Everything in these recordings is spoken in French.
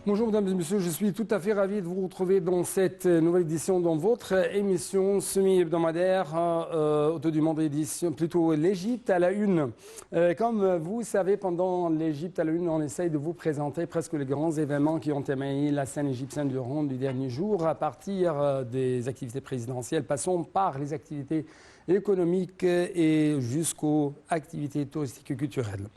Bonjour mesdames et messieurs, je suis tout à fait ravi de vous retrouver dans cette nouvelle édition dans votre émission semi-hebdomadaire autour du monde édition, plutôt l'Égypte à la une. Comme vous savez, pendant l'Égypte à la une, on essaye de vous présenter presque les grands événements qui ont émaillé la scène égyptienne durant les derniers jours, à partir des activités présidentielles, passons par les activités économiques et jusqu'aux activités touristiques et culturelles.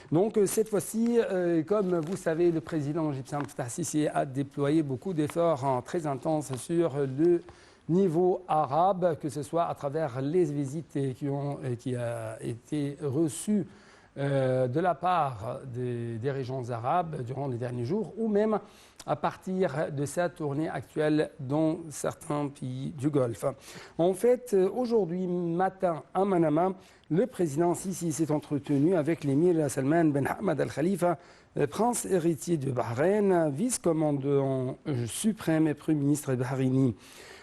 Donc cette fois-ci, comme vous savez, le président égyptien Fattah Sisi a déployé beaucoup d'efforts très intenses sur le niveau arabe, que ce soit à travers les visites qui ont été reçues de la part des régions arabes durant les derniers jours, ou même à partir de sa tournée actuelle dans certains pays du Golfe. En fait, aujourd'hui matin à Manama, le président Sisi s'est entretenu avec l'émir Salman Ben Hamad Al Khalifa, prince héritier de Bahreïn, vice-commandant suprême et premier ministre bahreïni.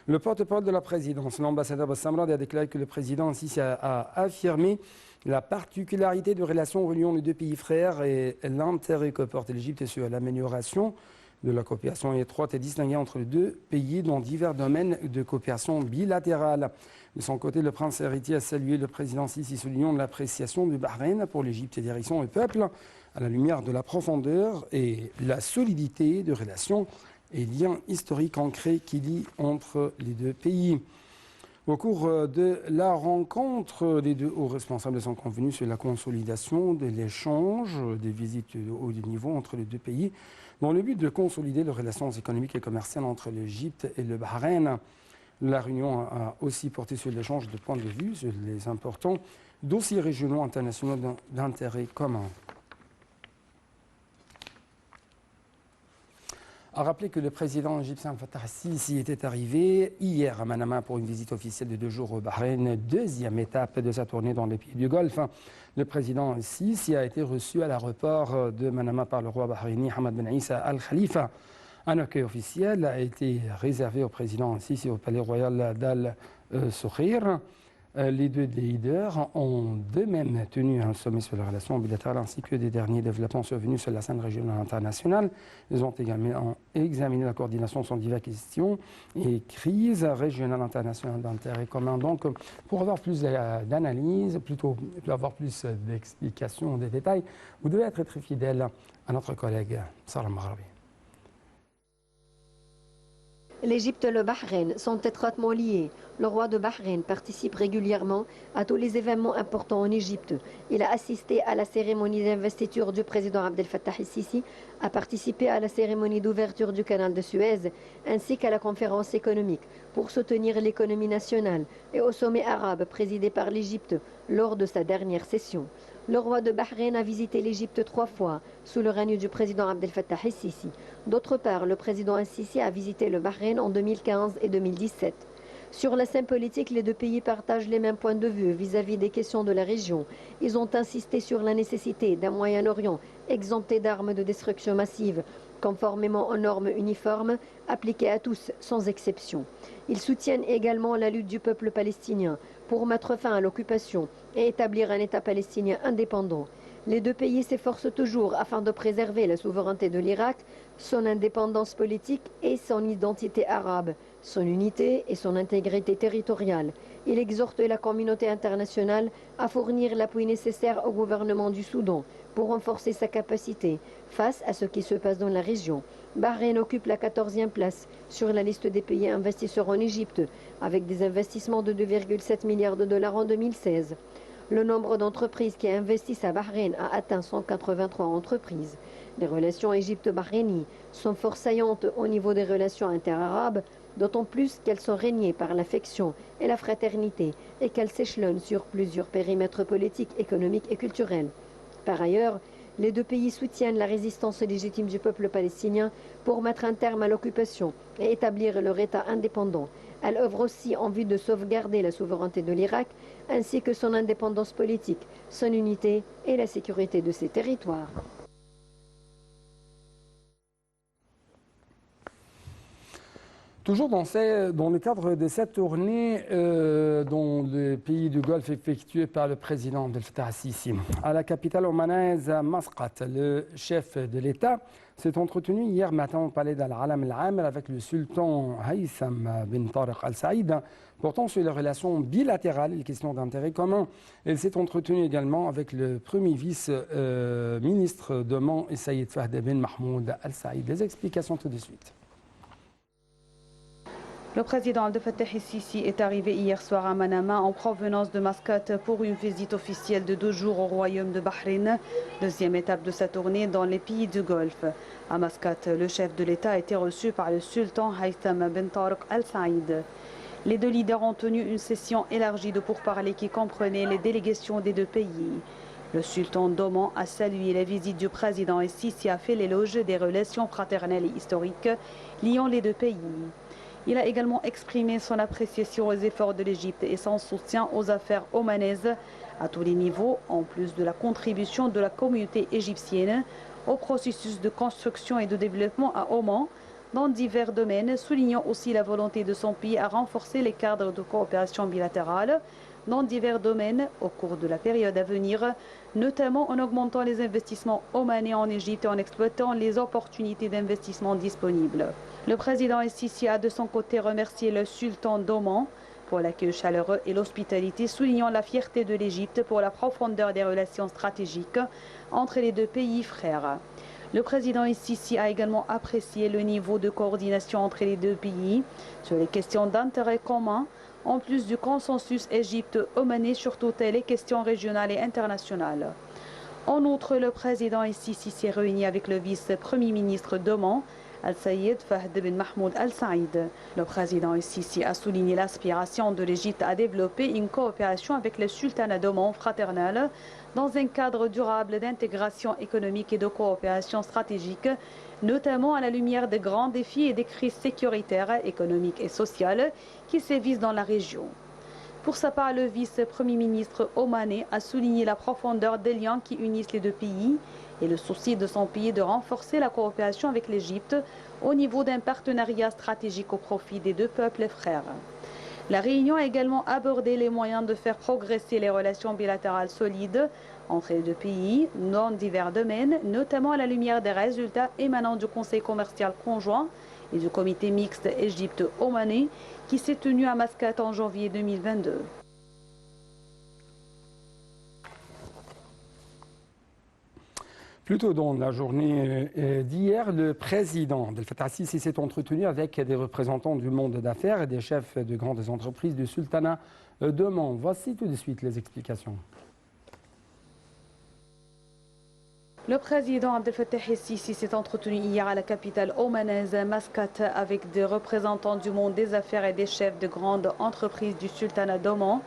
Le porte-parole de la présidence, l'ambassadeur Bassamrad, a déclaré que le président Sisi a affirmé la particularité de relations reliant les deux pays frères et l'intérêt que porte l'Égypte sur l'amélioration de la coopération étroite et distinguée entre les deux pays dans divers domaines de coopération bilatérale. De son côté, le prince héritier a salué le président Sisi, soulignant l'appréciation du Bahreïn pour l'Égypte et direction du peuple à la lumière de la profondeur et la solidité de relations et liens historiques ancrés qui lient entre les deux pays. Au cours de la rencontre, les deux hauts responsables sont convenus sur la consolidation de l'échange des visites de haut niveau entre les deux pays dans le but de consolider les relations économiques et commerciales entre l'Égypte et le Bahreïn. La réunion a aussi porté sur l'échange de points de vue sur les importants dossiers régionaux internationaux d'intérêt commun. A rappelé que le président égyptien Fattah Sisi était arrivé hier à Manama pour une visite officielle de 2 jours au Bahreïn, deuxième étape de sa tournée dans les pays du Golfe. Le président Sisi a été reçu à l'aéroport de Manama par le roi bahreïni Hamad Ben Issa Al Khalifa. Un accueil officiel a été réservé au président Sisi au palais royal d'Al Soukhir. Les deux leaders ont d'eux-mêmes tenu un sommet sur les relations bilatérales ainsi que des derniers développements survenus sur la scène régionale internationale. Ils ont également examiné la coordination sur diverses questions et crises régionales internationales d'intérêt commun. Donc, pour avoir plus d'analyse, plutôt avoir plus d'explications, des détails, vous devez être très fidèle à notre collègue Sarah Maghrabi. L'Égypte et le Bahreïn sont étroitement liés. Le roi de Bahreïn participe régulièrement à tous les événements importants en Égypte. Il a assisté à la cérémonie d'investiture du président Abdel Fattah el-Sisi, a participé à la cérémonie d'ouverture du canal de Suez, ainsi qu'à la conférence économique pour soutenir l'économie nationale et au sommet arabe présidé par l'Égypte lors de sa dernière session. Le roi de Bahreïn a visité l'Égypte 3 fois sous le règne du président Abdel Fattah el-Sisi. D'autre part, le président el-Sisi a visité le Bahreïn en 2015 et 2017. Sur la scène politique, les deux pays partagent les mêmes points de vue vis-à-vis des questions de la région. Ils ont insisté sur la nécessité d'un Moyen-Orient exempté d'armes de destruction massive, conformément aux normes uniformes appliquées à tous sans exception. Ils soutiennent également la lutte du peuple palestinien pour mettre fin à l'occupation et établir un État palestinien indépendant. Les deux pays s'efforcent toujours afin de préserver la souveraineté de l'Irak, son indépendance politique et son identité arabe, son unité et son intégrité territoriale. Il exhorte la communauté internationale à fournir l'appui nécessaire au gouvernement du Soudan pour renforcer sa capacité face à ce qui se passe dans la région. Bahreïn occupe la 14e place sur la liste des pays investisseurs en Égypte, avec des investissements de 2,7 milliards de dollars en 2016. Le nombre d'entreprises qui investissent à Bahreïn a atteint 183 entreprises. Les relations égypto-bahreïnies sont fort saillantes au niveau des relations interarabes, d'autant plus qu'elles sont régnées par l'affection et la fraternité et qu'elles s'échelonnent sur plusieurs périmètres politiques, économiques et culturels. Par ailleurs, les deux pays soutiennent la résistance légitime du peuple palestinien pour mettre un terme à l'occupation et établir leur État indépendant. Elle œuvre aussi en vue de sauvegarder la souveraineté de l'Irak ainsi que son indépendance politique, son unité et la sécurité de ses territoires. Toujours dans le cadre de cette tournée dans le pays du Golfe effectuée par le président Abdel Fattah al-Sisi. À la capitale omanaise Masqat, le chef de l'État s'est entretenu hier matin au palais d'Al-Alam al-Amr avec le sultan Haytham bin Tariq al-Saïd, portant sur les relations bilatérales et les questions d'intérêt commun. Il s'est entretenu également avec le premier vice-ministre d'Oman, Saïd Fahd bin Mahmoud al-Saïd. Les explications tout de suite. Le président Abdel Fattah el-Sisi est arrivé hier soir à Manama en provenance de Masqat pour une visite officielle de 2 jours au royaume de Bahreïn, deuxième étape de sa tournée dans les pays du Golfe. À Masqat, le chef de l'État a été reçu par le sultan Haytham bin Tariq al-Saïd. Les deux leaders ont tenu une session élargie de pourparlers qui comprenait les délégations des deux pays. Le sultan d'Oman a salué la visite du président el-Sisi et a fait l'éloge des relations fraternelles et historiques liant les deux pays. Il a également exprimé son appréciation aux efforts de l'Égypte et son soutien aux affaires omanaises à tous les niveaux, en plus de la contribution de la communauté égyptienne au processus de construction et de développement à Oman dans divers domaines, soulignant aussi la volonté de son pays à renforcer les cadres de coopération bilatérale dans divers domaines au cours de la période à venir, notamment en augmentant les investissements omanais en Égypte et en exploitant les opportunités d'investissement disponibles. Le président el-Sisi a de son côté remercié le sultan d'Oman pour l'accueil chaleureux et l'hospitalité, soulignant la fierté de l'Égypte pour la profondeur des relations stratégiques entre les deux pays frères. Le président el-Sisi a également apprécié le niveau de coordination entre les deux pays sur les questions d'intérêt commun, en plus du consensus Égypte-omanais sur toutes les questions régionales et internationales. En outre, le président el-Sisi s'est réuni avec le vice-premier ministre d'Oman, Al-Sayyid Fahd bin Mahmoud al-Saïd. Le président el-Sisi a souligné l'aspiration de l'Égypte à développer une coopération avec le sultanat d'Oman fraternel dans un cadre durable d'intégration économique et de coopération stratégique, notamment à la lumière des grands défis et des crises sécuritaires, économiques et sociales qui sévissent dans la région. Pour sa part, le vice-premier ministre omanais a souligné la profondeur des liens qui unissent les deux pays et le souci de son pays de renforcer la coopération avec l'Égypte au niveau d'un partenariat stratégique au profit des deux peuples frères. La réunion a également abordé les moyens de faire progresser les relations bilatérales solides entre les deux pays dans divers domaines, notamment à la lumière des résultats émanant du Conseil commercial conjoint et du comité mixte Égypte-Omanais qui s'est tenu à Masqat en janvier 2022. Plus tôt dans la journée d'hier, le président Abdel Fattah al-Sisi s'est entretenu avec des représentants du monde d'affaires et des chefs de grandes entreprises du sultanat d'Oman. Voici tout de suite les explications. Le président Abdel Fattah el-Sisi s'est entretenu hier à la capitale omanaise Masqat avec des représentants du monde des affaires et des chefs de grandes entreprises du sultanat d'Oman,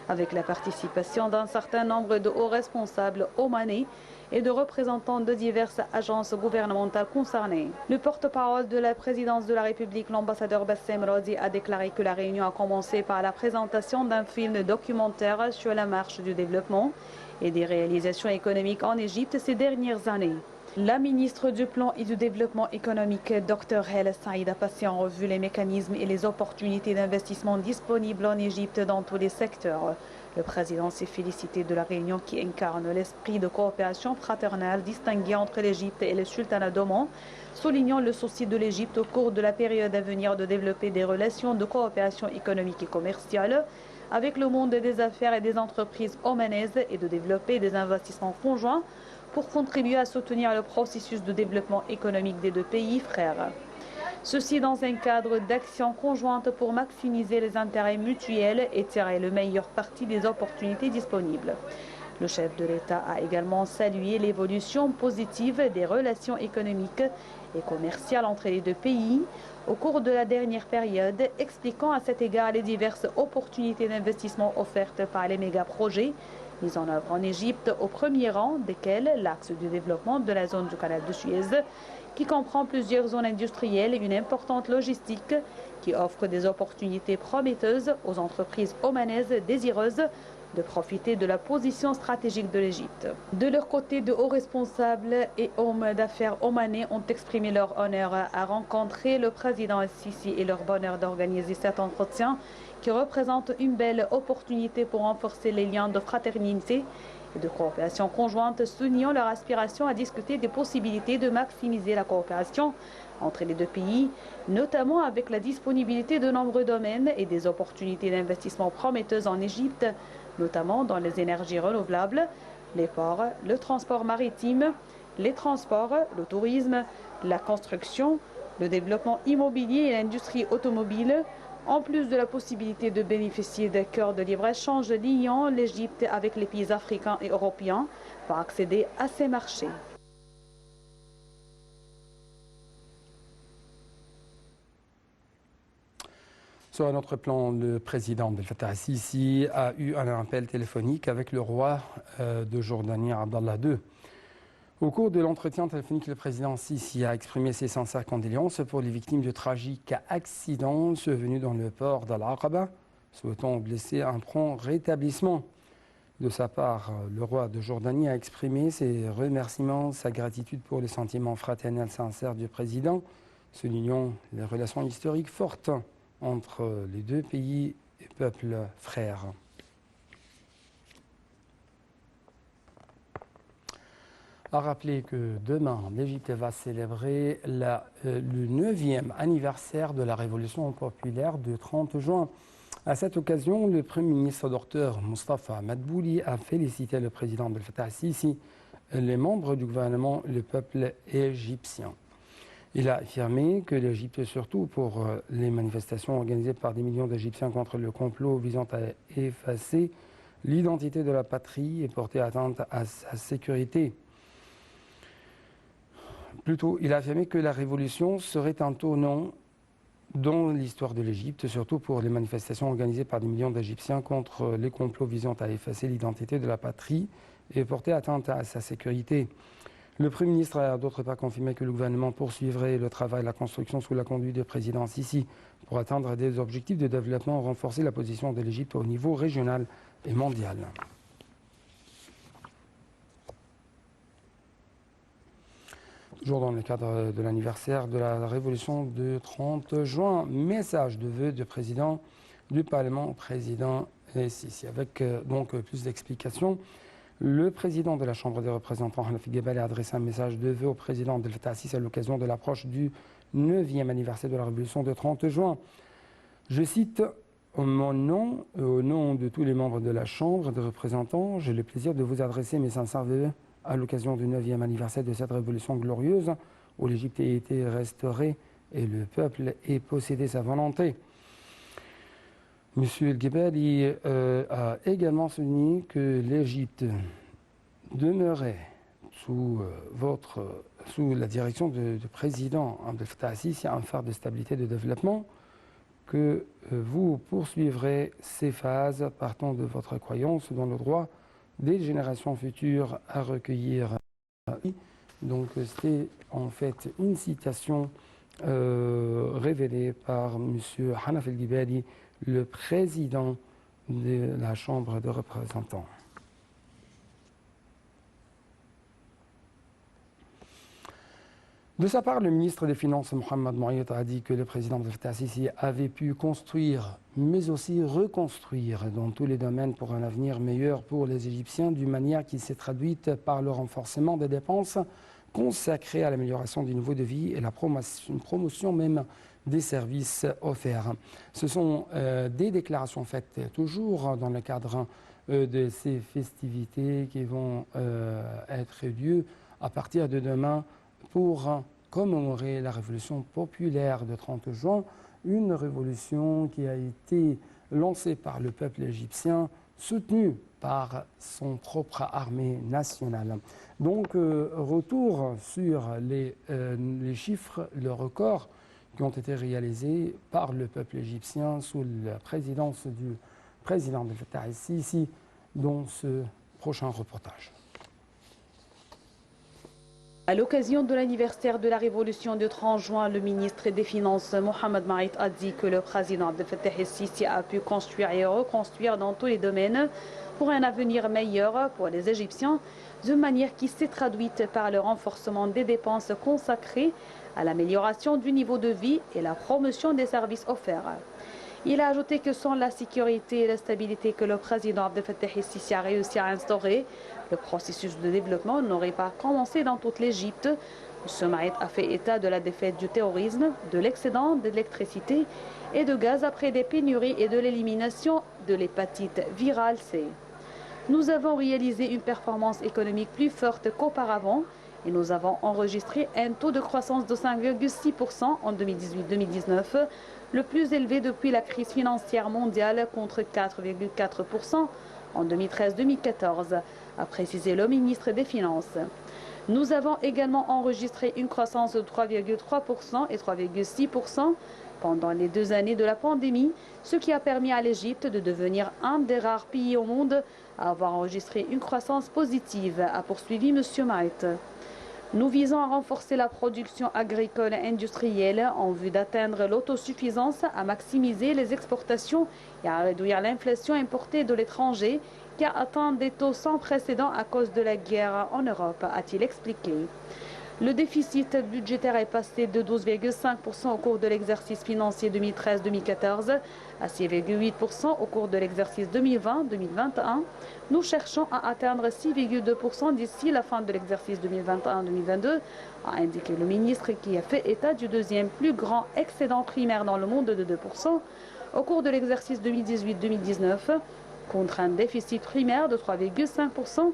avec la participation d'un certain nombre de hauts responsables omanais et de représentants de diverses agences gouvernementales concernées. Le porte-parole de la présidence de la République, l'ambassadeur Bassem Razi, a déclaré que la réunion a commencé par la présentation d'un film documentaire sur la marche du développement et des réalisations économiques en Égypte ces dernières années. La ministre du Plan et du Développement économique, Dr Hala Saïd, a passé en revue les mécanismes et les opportunités d'investissement disponibles en Égypte dans tous les secteurs. Le président s'est félicité de la réunion qui incarne l'esprit de coopération fraternelle distingué entre l'Égypte et le sultanat d'Oman, soulignant le souci de l'Égypte au cours de la période à venir de développer des relations de coopération économique et commerciale avec le monde des affaires et des entreprises omanaises et de développer des investissements conjoints pour contribuer à soutenir le processus de développement économique des deux pays frères. Ceci dans un cadre d'action conjointe pour maximiser les intérêts mutuels et tirer le meilleur parti des opportunités disponibles. Le chef de l'État a également salué l'évolution positive des relations économiques et commerciales entre les deux pays au cours de la dernière période, expliquant à cet égard les diverses opportunités d'investissement offertes par les méga-projets mis en œuvre en Égypte, au premier rang desquels l'axe du développement de la zone du canal de Suez, qui comprend plusieurs zones industrielles et une importante logistique qui offre des opportunités prometteuses aux entreprises omanaises désireuses de profiter de la position stratégique de l'Égypte. De leur côté, de hauts responsables et hommes d'affaires omanais ont exprimé leur honneur à rencontrer le président Sisi et leur bonheur d'organiser cet entretien qui représente une belle opportunité pour renforcer les liens de fraternité et de coopération conjointe, soulignant leur aspiration à discuter des possibilités de maximiser la coopération entre les deux pays, notamment avec la disponibilité de nombreux domaines et des opportunités d'investissement prometteuses en Égypte, notamment dans les énergies renouvelables, les ports, le transport maritime, les transports, le tourisme, la construction, le développement immobilier et l'industrie automobile, en plus de la possibilité de bénéficier d'accords de libre-échange liant l'Égypte avec les pays africains et européens pour accéder à ces marchés. Sur un autre plan, le président Abdel Fattah el-Sisi a eu un appel téléphonique avec le roi de Jordanie, Abdallah II. Au cours de l'entretien téléphonique, le président Sisi a exprimé ses sincères condoléances pour les victimes de tragiques accidents survenus dans le port d'Al-Aqaba, souhaitant aux blessés un prompt rétablissement. De sa part, le roi de Jordanie a exprimé ses remerciements, sa gratitude pour les sentiments fraternels sincères du président, soulignant les relations historiques fortes entre les deux pays et peuples frères. À rappeler que demain, l'Égypte va célébrer le 9e anniversaire de la révolution populaire du 30 juin. À cette occasion, le Premier ministre Dr Mustafa Madbouli a félicité le président Abdel Fattah el-Sisi, les membres du gouvernement et le peuple égyptien. Il a affirmé que l'Égypte, surtout pour les manifestations organisées par des millions d'Égyptiens contre le complot visant à effacer l'identité de la patrie et porter atteinte à sa sécurité. Plutôt, il a affirmé que la révolution serait un tournant dans l'histoire de l'Égypte, surtout pour les manifestations organisées par des millions d'Égyptiens contre les complots visant à effacer l'identité de la patrie et porter atteinte à sa sécurité. Le Premier ministre a d'autre part confirmé que le gouvernement poursuivrait le travail et la construction sous la conduite du président Sisi pour atteindre des objectifs de développement et renforcer la position de l'Égypte au niveau régional et mondial. Toujours dans le cadre de l'anniversaire de la révolution du 30 juin, message de vœux du président du Parlement, président Sisi. Avec donc plus d'explications, le président de la Chambre des représentants, Hanaf El-Gabali, a adressé un message de vœux au président Abdel Fattah el-Sisi à l'occasion de l'approche du 9e anniversaire de la révolution du 30 juin. Je cite: « Mon nom et au nom de tous les membres de la Chambre des représentants, j'ai le plaisir de vous adresser mes sincères vœux à l'occasion du 9e anniversaire de cette révolution glorieuse où l'Égypte a été restaurée et le peuple ait possédé sa volonté. » Monsieur El-Gabali a également souligné que l'Égypte demeurait sous la direction du président Abdel Fattah el-Sisi un phare de stabilité et de développement, que vous poursuivrez ces phases partant de votre croyance dans le droit des générations futures à recueillir. Donc c'était en fait une citation révélée par M. Hanaf El-Gabali, le président de la Chambre des représentants. De sa part, le ministre des Finances, Mohamed Moayed, a dit que le président Abdel Fattah el-Sisi avait pu construire, mais aussi reconstruire dans tous les domaines pour un avenir meilleur pour les Égyptiens, d'une manière qui s'est traduite par le renforcement des dépenses consacrées à l'amélioration du niveau de vie et la promotion même des services offerts. Ce sont des déclarations faites toujours dans le cadre de ces festivités qui vont être lieu à partir de demain pour commémorer la révolution populaire de 30 juin, une révolution qui a été lancée par le peuple égyptien, soutenue par son propre armée nationale. Donc, retour sur les chiffres, le record qui ont été réalisés par le peuple égyptien sous la présidence du président Abdel Fattah el-Sisi dans ce prochain reportage. À l'occasion de l'anniversaire de la révolution du 30 juin, le ministre des Finances, Mohamed Moayed, a dit que le président Abdel Fattah el-Sisi a pu construire et reconstruire dans tous les domaines pour un avenir meilleur pour les Égyptiens, de manière qui s'est traduite par le renforcement des dépenses consacrées à l'amélioration du niveau de vie et la promotion des services offerts. Il a ajouté que sans la sécurité et la stabilité que le président Abdel Fattah el-Sisi a réussi à instaurer, le processus de développement n'aurait pas commencé dans toute l'Égypte. M. Maït a fait état de la défaite du terrorisme, de l'excédent d'électricité et de gaz après des pénuries et de l'élimination de l'hépatite virale C. Nous avons réalisé une performance économique plus forte qu'auparavant et nous avons enregistré un taux de croissance de 5,6% en 2018-2019, le plus élevé depuis la crise financière mondiale contre 4,4% en 2013-2014, a précisé le ministre des Finances. Nous avons également enregistré une croissance de 3,3% et 3,6% pendant les 2 années de la pandémie, ce qui a permis à l'Égypte de devenir un des rares pays au monde à avoir enregistré une croissance positive, a poursuivi M. Maït. Nous visons à renforcer la production agricole et industrielle en vue d'atteindre l'autosuffisance, à maximiser les exportations et à réduire l'inflation importée de l'étranger qui a atteint des taux sans précédent à cause de la guerre en Europe, a-t-il expliqué. Le déficit budgétaire est passé de 12,5% au cours de l'exercice financier 2013-2014 à 6,8% au cours de l'exercice 2020-2021. Nous cherchons à atteindre 6,2% d'ici la fin de l'exercice 2021-2022, a indiqué le ministre qui a fait état du deuxième plus grand excédent primaire dans le monde de 2% au cours de l'exercice 2018-2019, contre un déficit primaire de 3,5%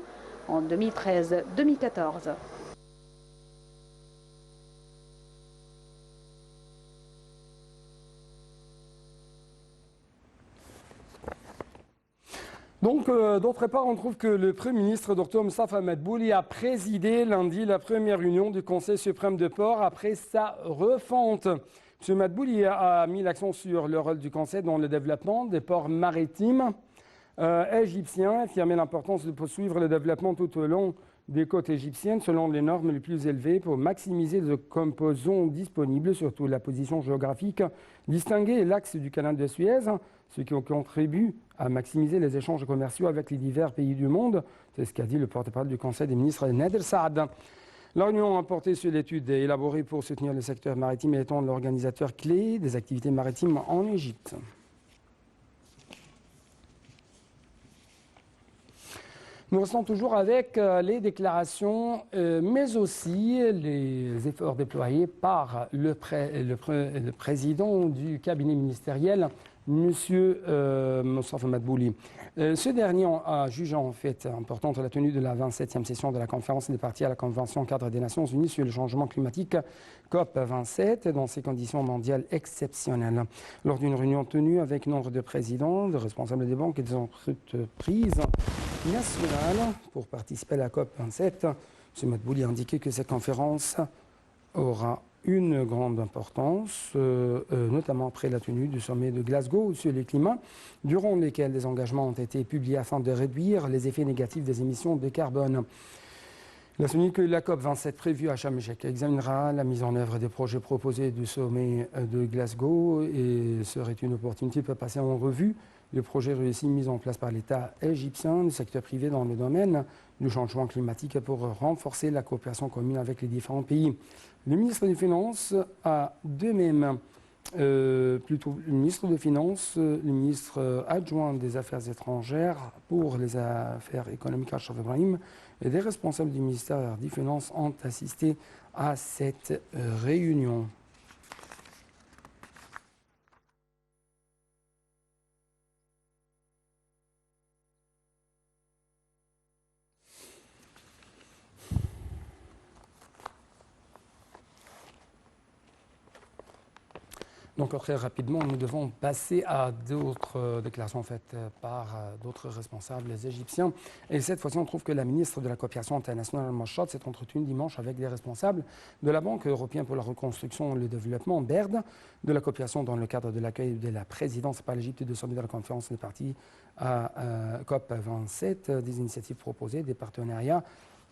en 2013-2014. Donc, d'autre part, on trouve que le Premier ministre, Dr Moustapha Madbouli, a présidé lundi la première réunion du Conseil suprême de port après sa refonte. M. Madbouli a mis l'accent sur le rôle du Conseil dans le développement des ports maritimes égyptiens, affirmé l'importance de poursuivre le développement tout au long des côtes égyptiennes selon les normes les plus élevées pour maximiser les composants disponibles, surtout la position géographique distinguée et l'axe du canal de Suez, ce qui contribue à maximiser les échanges commerciaux avec les divers pays du monde. C'est ce qu'a dit le porte-parole du Conseil des ministres, Nader Saad. La réunion a porté sur l'étude élaborée pour soutenir le secteur maritime et étant l'organisateur clé des activités maritimes en Égypte. Nous restons toujours avec les déclarations, mais aussi les efforts déployés par le président du cabinet ministériel, M. Moustapha Madbouli. Ce dernier a jugé en fait importante la tenue de la 27e session de la conférence des parties à la Convention cadre des Nations Unies sur le changement climatique COP27 dans ces conditions mondiales exceptionnelles. Lors d'une réunion tenue avec nombre de présidents, de responsables des banques et des entreprises nationales pour participer à la COP27, M. Madbouli a indiqué que cette conférence aura une grande importance, notamment après la tenue du sommet de Glasgow sur le climat, durant lesquels des engagements ont été publiés afin de réduire les effets négatifs des émissions de carbone. Il a souligné que la COP27 prévue à Sharm el-Sheikh examinera la mise en œuvre des projets proposés du sommet de Glasgow et serait une opportunité pour passer en revue les projets réussis mis en place par l'État égyptien, le secteur privé dans le domaine du changement climatique pour renforcer la coopération commune avec les différents pays. Le ministre des Finances a de même, plutôt le ministre des Finances, le ministre adjoint des Affaires étrangères pour les affaires économiques, Achraf Ibrahim, et des responsables du ministère des Finances ont assisté à cette réunion. Donc très rapidement, nous devons passer à d'autres déclarations faites par d'autres responsables égyptiens. Et cette fois-ci, on trouve que la ministre de la Coopération internationale, Machad, s'est entretenue dimanche avec des responsables de la Banque européenne pour la reconstruction et le développement, BERD, de la coopération dans le cadre de l'accueil de la présidence par l'Égypte de sommet de la conférence des parties à COP27, des initiatives proposées, des partenariats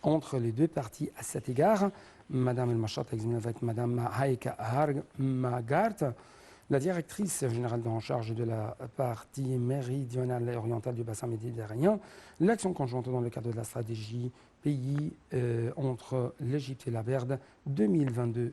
entre les deux parties à cet égard. Madame El Machad a examiné avec Madame Haïka Harg Magart La directrice générale en charge de la partie méridionale et orientale du bassin méditerranéen, l'action conjointe dans le cadre de la stratégie pays entre l'Égypte et la BERD 2022-2027.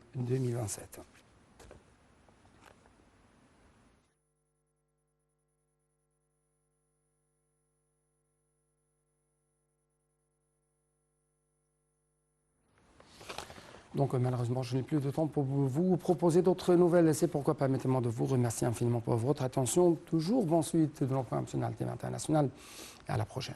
Donc malheureusement, je n'ai plus de temps pour vous proposer d'autres nouvelles. C'est pourquoi permettez-moi de vous remercier infiniment pour votre attention. Toujours bonne suite de l'emploi national et international. Et à la prochaine.